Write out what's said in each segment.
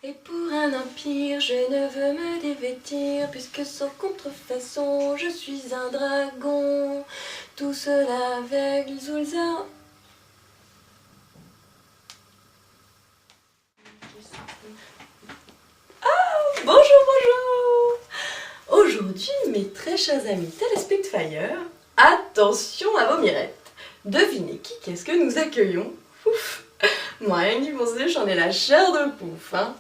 Et pour un empire, je ne veux me dévêtir, puisque sans contrefaçon, je suis un dragon. Tout cela avec Zulza. Bonjour, bonjour! Aujourd'hui, mes très chers amis téléspectateurs, attention à vos mirettes. Devinez qui qu'est-ce que nous accueillons? Ouf. Moi, rien n'y penser, j'en ai la chair de pouf, hein.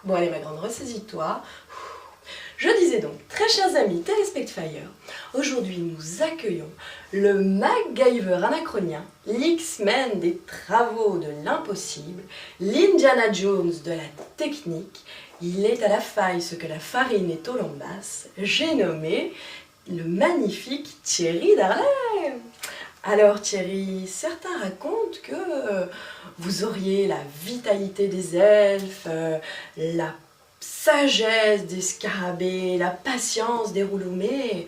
Bon allez ma grande, ressaisis-toi. Je disais donc, très chers amis téléspectateurs, aujourd'hui nous accueillons le MacGyver anachronien, l'X-Men des travaux de l'impossible, l'Indiana Jones de la technique. Il est à la faille ce que la farine est au lambasse. J'ai nommé le magnifique Thierry Darlet. Alors Thierry, certains racontent que vous auriez la vitalité des elfes, la sagesse des scarabées, la patience des rouloumés.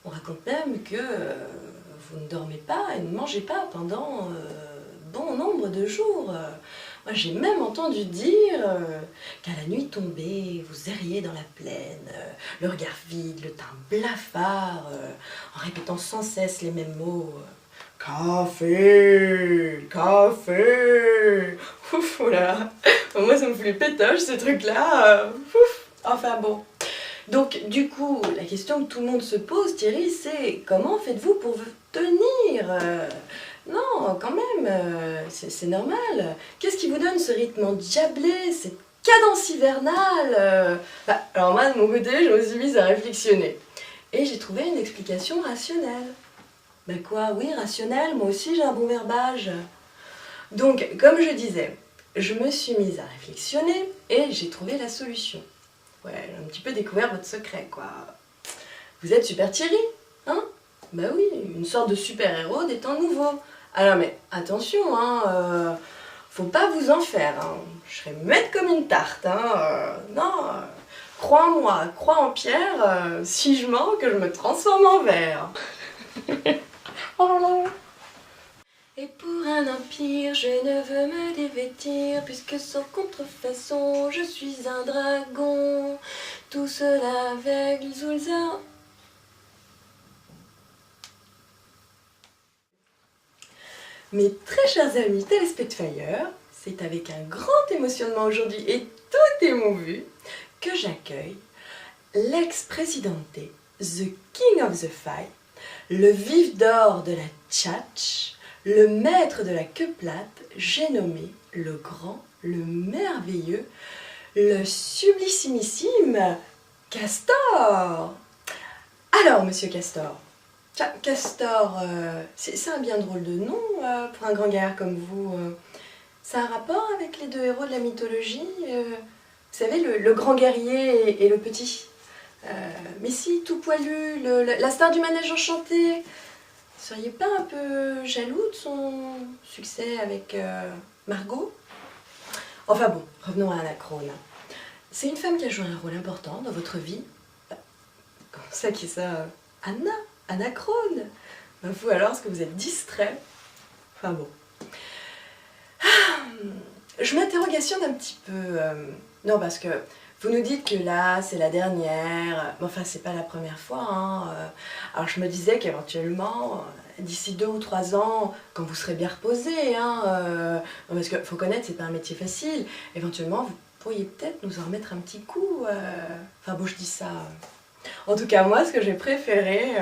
On raconte même que vous ne dormez pas et ne mangez pas pendant bon nombre de jours. Moi j'ai même entendu dire qu'à la nuit tombée, vous erriez dans la plaine, le regard vide, le teint blafard, en répétant sans cesse les mêmes mots. Café, café. Ouf, oh là là. Moi ça me fout les pétoches ce truc là. Ouf. Enfin bon. Donc du coup, la question que tout le monde se pose, Thierry, c'est comment faites-vous pour vous tenir? Non, quand même, c'est normal. Qu'est-ce qui vous donne ce rythme endiablé, cette cadence hivernale? Alors moi, de mon côté, je me suis mise à réflexionner. Et j'ai trouvé une explication rationnelle. Ben quoi, oui, rationnelle, moi aussi j'ai un bon verbage. Donc, comme je disais, je me suis mise à réflexionner et j'ai trouvé la solution. Ouais, j'ai un petit peu découvert votre secret, quoi. Vous êtes Super Thierry, hein? Bah oui, une sorte de super-héros des temps nouveaux. Alors mais attention, hein, faut pas vous en faire, hein. Je serais muette comme une tarte, hein. Non, crois en moi, crois en Pierre, si je mens que je me transforme en verre. Oh. Et pour un empire, je ne veux me dévêtir, puisque sans contrefaçon, je suis un dragon. Tout cela avec Zulza. Mes très chers amis téléspectateurs, c'est avec un grand émotionnement aujourd'hui et tout émouvu que j'accueille l'ex-présidente, the king of the fight, le vif d'or de la tchatch, le maître de la queue plate, j'ai nommé le grand, le merveilleux, le sublissimissime Castor. Alors, monsieur Castor, Castor, c'est un bien drôle de nom pour un grand gaillard comme vous. Ça a un rapport avec les deux héros de la mythologie, vous savez, le grand guerrier et le petit. Mais si, tout poilu, la star du manège enchanté. Ne seriez pas un peu jaloux de son succès avec Margot? Enfin bon, revenons à Anachrone. C'est une femme qui a joué un rôle important dans votre vie. Comment ça qui est ça? Anachrone. Vous alors, est-ce que vous êtes distrait? Enfin bon. Je m'interrogation d'un petit peu. Non, parce que vous nous dites que là, c'est la dernière. Mais enfin, c'est pas la première fois. Hein. Alors, je me disais qu'éventuellement, d'ici 2 ou 3 ans, quand vous serez bien reposé, hein, parce qu'il faut connaître, c'est pas un métier facile. Éventuellement, vous pourriez peut-être nous en remettre un petit coup. Enfin bon, je dis ça. En tout cas, moi, ce que j'ai préféré,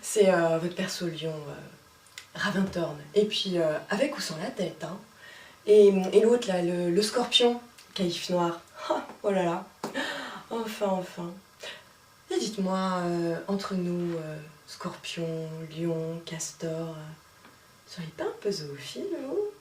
c'est votre perso lion, Ravintorn. Et puis, avec ou sans la tête, hein. Et l'autre, là, le scorpion, caïf noir. Oh là là. Enfin. Et dites-moi, entre nous, scorpion, lion, castor, vous seriez pas un peu zoophile, vous?